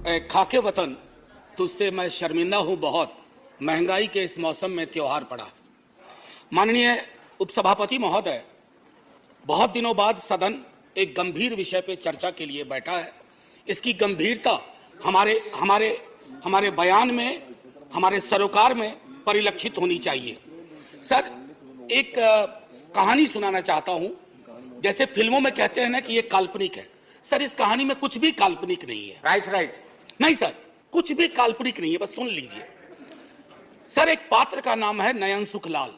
खाके वतन तुझसे मैं शर्मिंदा हूं बहुत, महंगाई के इस मौसम में त्योहार पड़ा। माननीय उपसभापति महोदय, बहुत दिनों बाद सदन एक गंभीर विषय पे चर्चा के लिए बैठा है। इसकी गंभीरता हमारे हमारे हमारे बयान में, हमारे सरोकार में परिलक्षित होनी चाहिए। सर, एक कहानी सुनाना चाहता हूं। जैसे फिल्मों में कहते हैं ना कि ये काल्पनिक है, सर इस कहानी में कुछ भी काल्पनिक नहीं है। राइट नहीं सर, कुछ भी काल्पनिक नहीं है, बस सुन लीजिए। सर, एक पात्र का नाम है नयन सुखलाल।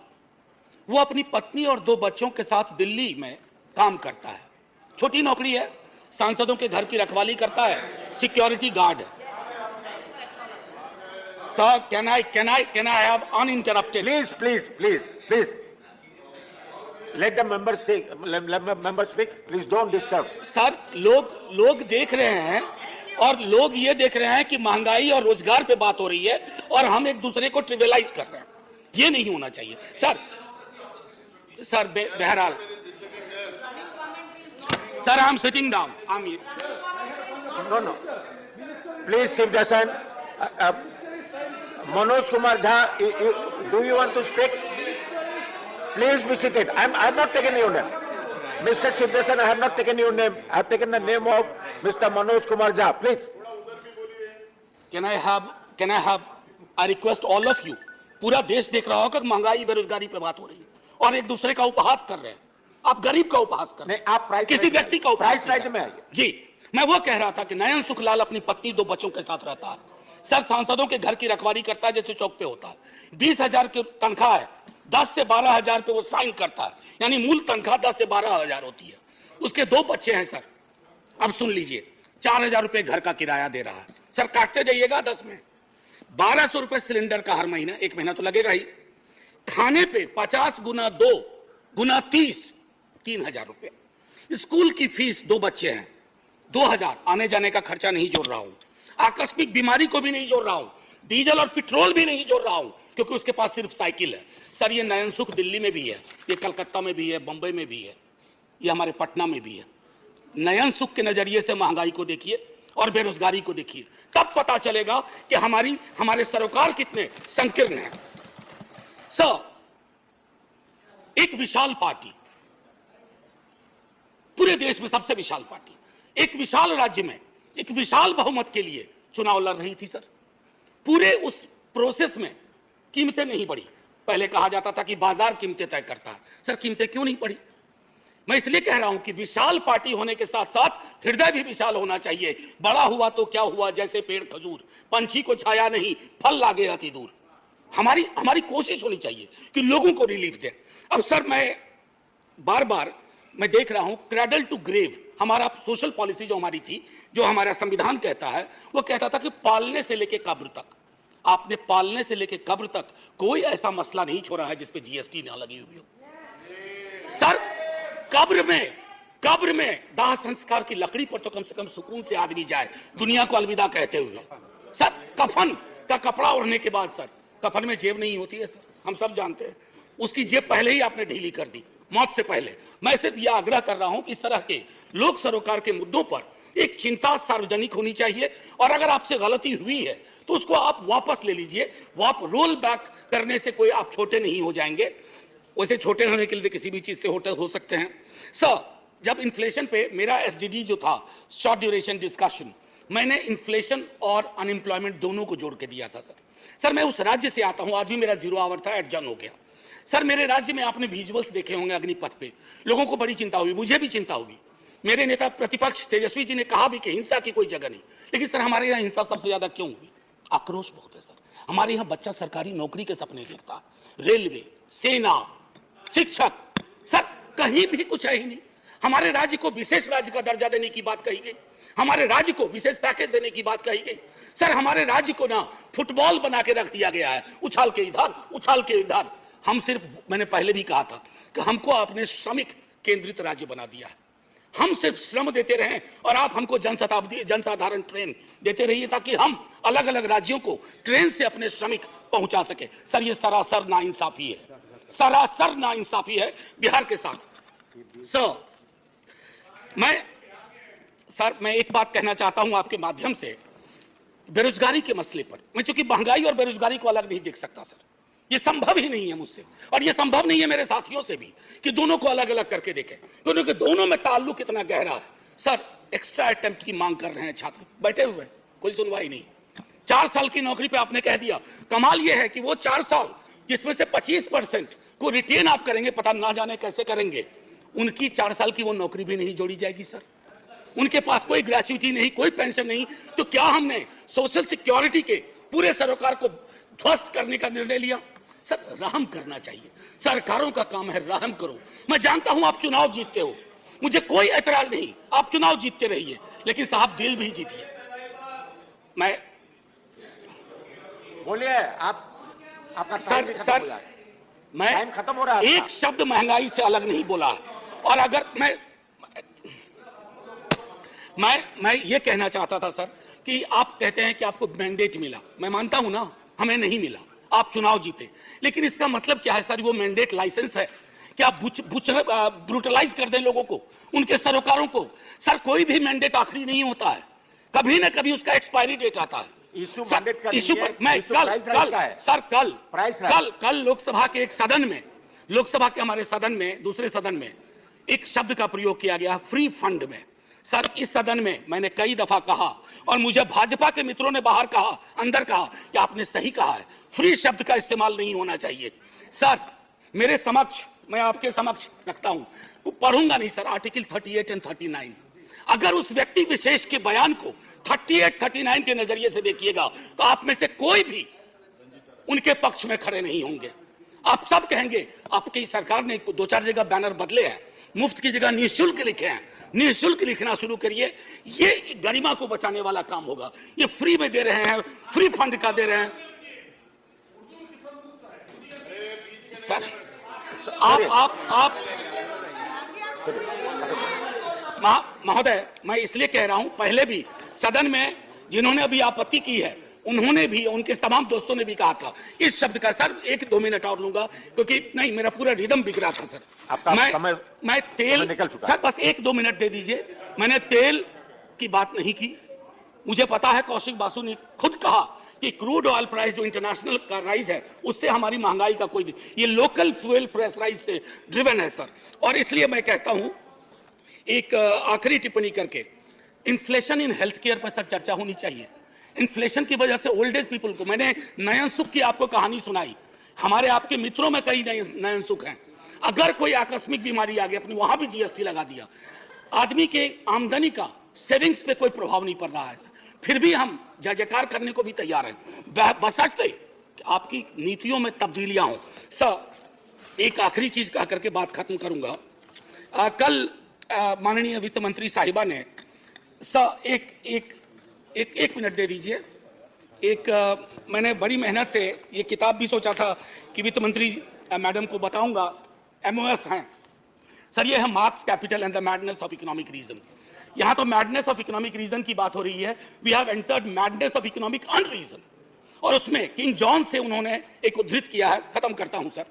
वो अपनी पत्नी और 2 बच्चों के साथ दिल्ली में काम करता है। छोटी नौकरी है, सांसदों के घर की रखवाली करता है, सिक्योरिटी गार्ड है। Sir, can I have uninterrupted? Please. Let the members speak. Please don't disturb. Sir, लोग देख रहे हैं और लोग ये देख रहे हैं कि महंगाई और रोजगार पे बात हो रही है और हम एक दूसरे को ट्रिवियलाइज कर रहे हैं। ये नहीं होना चाहिए सर। बहरहाल sir, I am sitting down. No. Please, Sivdasan. Manoj Kumar Jha, do you want to speak? Please be seated. I have not taken your name. Mr. Sivdasan, I have not taken your name. I have taken the name of Mr. Manoj Kumar Jha. Please. Can I have I request all of you? पूरा देश देख रहा होगा कि महंगाई बेरोजगारी पे बात हो रही है और एक दूसरे का उपहास कर रहे हैं। आप गरीब का उपहास कर रहे हैं, आप किसी व्यक्ति का उपहास में आइए। जी, मैं वो कह रहा था कि नयन सुखलाल अपनी पत्नी 2 बच्चों के साथ रहता है। सर, सांसदों के घर की रखवाली करता है जैसे चौक पे होता है। 20,000 की तनख्वाह है, 10 से 12,000 पे वो साइन करता है, यानी मूल तनख्वाह 10 से 12,000 होती है। उसके 2 बच्चे हैं सर। अब सुन लीजिए, 4,000 रुपए घर का किराया दे रहा है। सर, काटते जाइएगा 10 में 1,200 रुपए सिलेंडर का हर महीना, एक महीना तो लगेगा ही। खाने पे 50 गुना 2 गुना 30, 3,000 रुपए। स्कूल की फीस, 2 बच्चे हैं, 2,000। आने जाने का खर्चा नहीं जोड़ रहा हूं, आकस्मिक बीमारी को भी नहीं जोड़ रहा हूं, डीजल और पेट्रोल भी नहीं जोड़ रहा हूं क्योंकि उसके पास सिर्फ साइकिल है। सर, ये नयन सुख दिल्ली में भी है, ये कलकत्ता में भी है, बंबई में भी है, ये हमारे पटना में भी है। नयन सुख के नजरिए से महंगाई को देखिए और बेरोजगारी को देखिए, तब पता चलेगा कि हमारे सरोकार कितने संकीर्ण हैं। सर, एक विशाल पार्टी, पूरे देश में सबसे विशाल पार्टी, एक विशाल राज्य में एक विशाल बहुमत के लिए चुनाव लड़ रही थी। सर, पूरे उस प्रोसेस में कीमतें नहीं बढ़ी। पहले कहा जाता था कि बाजार कीमतें तय करता है। सर, कीमतें क्यों नहीं बढ़ी? मैं इसलिए कह रहा हूं कि विशाल पार्टी होने के साथ साथ हृदय भी विशाल होना चाहिए। बड़ा हुआ तो क्या हुआ, जैसे पेड़ खजूर, पंछी को छाया नहीं, फल लागे अति दूर। हमारी कोशिश होनी चाहिए कि लोगों को रिलीफ दें। अब सर, मैं बार देख रहा हूं क्रैडल टू ग्रेव, हमारा सोशल पॉलिसी जो हमारी थी, जो हमारा संविधान कहता है, वो कहता था कि पालने से लेके कब्र तक, आपने पालने से लेके कब्र तक कोई ऐसा मसला नहीं छोड़ा है जिसपे जीएसटी ना लगी हुई हो। सर, कब्र में दाह संस्कार की लकड़ी पर तो कम से कम सुकून से आदमी जाए दुनिया को अलविदा कहते हुए। सर, कफन का कपड़ा ओढ़ने के बाद, सर, कफन में जेब नहीं होती है सर, हम सब जानते हैं। उसकी जेब पहले ही आपने ढीली कर दी, मौत से पहले। मैं सिर्फ यह आग्रह कर रहा हूं कि इस तरह के लोक सरोकार के मुद्दों पर एक चिंता सार्वजनिक होनी चाहिए और अगर आपसे गलती हुई है तो उसको आप वापस ले लीजिए। रोल बैक करने से कोई आप छोटे नहीं हो जाएंगे। वैसे छोटे होने के लिए किसी भी चीज से हो सकते हैं। सर, जब इन्फ्लेशन पे मेरा एसडीडी जो था, शॉर्ट ड्यूरेशन डिस्कशन, मैंने इन्फ्लेशन और अनएम्प्लॉयमेंट दोनों को जोड़ के दिया था। सर, मैं उस राज्य से आता हूं, आज भी मेरा 0 आवर था, एडजन हो गया। सर, मेरे राज्य में आपने विजुअल्स देखे होंगे अग्निपथ पे, लोगों को बड़ी चिंता हुई, मुझे भी चिंता हुई। मेरे नेता प्रतिपक्ष तेजस्वी जी ने कहा भी कि हिंसा की कोई जगह नहीं, लेकिन सर हमारे यहाँ हिंसा सबसे ज्यादा क्यों हुई? आक्रोश बहुत है सर। हमारे यहाँ बच्चा सरकारी नौकरी के सपने देखता है, रेलवे, सेना, शिक्षक, सर कहीं भी कुछ है ही नहीं। हमारे राज्य को विशेष राज्य का दर्जा देने की बात कही गई, हमारे राज्य को विशेष पैकेज देने की बात कही गई। सर, हमारे राज्य को ना फुटबॉल बना के रख दिया गया है, उछाल के इधर उछाल के इधर। हम सिर्फ, मैंने पहले भी कहा था कि हमको आपने श्रमिक केंद्रित राज्य बना दिया है। हम सिर्फ श्रम देते रहें और आप हमको जनसाधारण ट्रेन देते रहिए ताकि हम अलग अलग राज्यों को ट्रेन से अपने श्रमिक पहुंचा सके। सर, ये सरासर नाइंसाफी है, सरासर नाइंसाफी है बिहार के साथ। सर, मैं एक बात कहना चाहता हूं आपके माध्यम से बेरोजगारी के मसले पर मैं चूंकि महंगाई और बेरोजगारी को अलग नहीं देख सकता सर, ये संभव ही नहीं है मुझसे, और ये संभव नहीं है मेरे साथियों से भी कि दोनों को अलग अलग करके देखें, क्योंकि दोनों में ताल्लुक कितना गहरा है। सर एक्स्ट्रा अटेम्प्ट की मांग कर रहे हैं छात्र, बैठे हुए कोई सुनवाई नहीं। 4 साल की नौकरी पे आपने कह दिया, कमाल यह है कि वो 4 साल जिसमें से 25% को रिटेन आप करेंगे, पता ना जाने कैसे करेंगे, उनकी 4 साल की वो नौकरी भी नहीं जोड़ी जाएगी सर। उनके पास कोई ग्रेच्युटी नहीं, कोई पेंशन नहीं, तो क्या हमने सोशल सिक्योरिटी के पूरे सरोकार को ध्वस्त करने का निर्णय लिया? सर रहम करना चाहिए, सरकारों का काम है रहम करो। मैं जानता हूं आप चुनाव जीतते हो, मुझे कोई एतराज नहीं, आप चुनाव जीतते रहिए, लेकिन साहब दिल भी जीतिए। मैं बोलिए आप, आपका सर मैं टाइम खत्म हो रहा है। एक शब्द महंगाई से अलग नहीं बोला है। और अगर मैं ये कहना चाहता था सर कि आप कहते हैं कि आपको मैंडेट मिला, मैं मानता हूं ना, हमें नहीं मिला, आप चुनाव जीते, लेकिन इसका मतलब क्या है सर? वो मैंडेट लाइसेंस है कि आप ब्रूटलाइज कर दें लोगों को, उनके सरोकारों को? सर कोई भी मैंडेट आखिरी नहीं होता है, कभी ना कभी उसका एक्सपायरी डेट आता है। इशू पर मैं कल लोकसभा के एक सदन में, लोकसभा के हमारे सदन में, दूसरे सदन में एक शब्द का प्रयोग किया गया, फ्री फंड में। सर इस सदन में मैंने कई दफा कहा, और मुझे भाजपा के मित्रों ने बाहर कहा, अंदर कहा कि आपने सही कहा है, फ्री शब्द का इस्तेमाल नहीं होना चाहिए। सर मेरे समक्ष, मैं आपके समक्ष रखता हूं, वो पढ़ूंगा नहीं सर, आर्टिकल 38 और 39। अगर उस व्यक्ति विशेष के बयान को 38, 39 के नजरिए से देखिएगा तो आप में से कोई भी उनके पक्ष में खड़े नहीं होंगे। आप सब कहेंगे आपकी सरकार ने 2-4 जगह बैनर बदले हैं, मुफ्त की जगह निःशुल्क लिखे हैं, निःशुल्क लिखना शुरू करिए, ये गरिमा को बचाने वाला काम होगा। ये फ्री में दे रहे हैं, फ्री फंड का दे रहे हैं। सर आप महोदय, मैं इसलिए कह रहा हूं, पहले भी सदन में जिन्होंने अभी आपत्ति की है, उन्होंने भी, उनके तमाम दोस्तों ने भी कहा था इस शब्द का। सर 1-2 मिनट और लूंगा, क्योंकि नहीं मेरा पूरा रिदम बिगड़ा था सर। मैं तेल, सर बस 1-2 मिनट दे दीजिए। मैंने तेल की बात नहीं की, मुझे पता है कौशिक बासु ने खुद कहा कि क्रूड ऑयल प्राइस जो इंटरनेशनल का राइज है, उससे हमारी महंगाई का कोई, ये लोकल फ्यूल प्राइस राइज से ड्रिवन है सर। और इसलिए मैं कहता हूं, एक आखिरी टिप्पणी करके, इन्फ्लेशन इन हेल्थ केयर पर सर चर्चा होनी चाहिए। इन्फ्लेशन की वजह से ओल्ड एज पीपल को, मैंने नयन सुख की आपको कहानी सुनाई, हमारे आपके मित्रों में कई नयन सुख हैं। अगर कोई आकस्मिक बीमारी आ गई, अपनी वहां भी जीएसटी लगा दिया, आदमी के आमदनी का सेविंग्स पे कोई प्रभाव नहीं पड़ रहा है, फिर भी हम जय जयकार करने को भी तैयार हैं, बशर्ते आपकी नीतियों में तब्दीलियां हो। सर एक आखिरी चीज कह करके बात खत्म करूंगा। कल माननीय वित्त मंत्री साहिबा ने, सर एक मिनट दे दीजिए। मैंने बड़ी मेहनत से ये किताब भी सोचा था कि वित्त मंत्री मैडम को बताऊंगा, MOS हैं सर, ये है Marx capital and the madness of economic reason. यहां तो मैडनेस ऑफ इकोनॉमिक रीजन की बात हो रही है, we have entered madness of economic unreason. और उसमें किंग जॉन से उन्होंने एक उद्धृत किया है, खत्म करता हूं sir.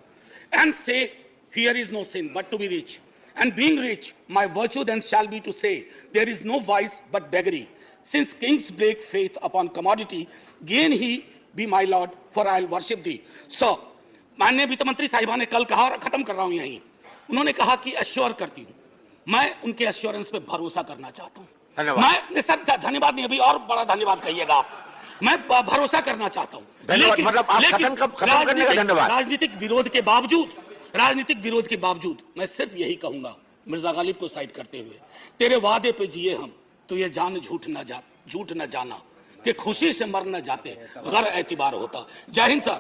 And say here is no sin but to be rich, and being rich my virtue then shall be to say there is no vice but beggary, since kings break faith upon commodity gain he be my lord for I'll worship thee। so माननीय वित्त मंत्री साहिबा ने कल कहा, और खत्म कर रहा हूं यहीं, उन्होंने कहा कि एश्योर करती हूं, मैं उनके एश्योरेंस पे भरोसा करना चाहता हूं। मैं सर धन्यवाद नहीं, अभी और बड़ा धन्यवाद कहिएगा आप, मैं भरोसा करना चाहता हूं, लेकिन राजनीतिक विरोध के बावजूद मैं सिर्फ यही कहूंगा, मिर्जा गालिब को साइड करते हुए, तेरे वादे पे जिए हम, तो ये जान झूठ न जाना कि खुशी से मर न जाते, गैर एतबार होता। जय हिंद सर।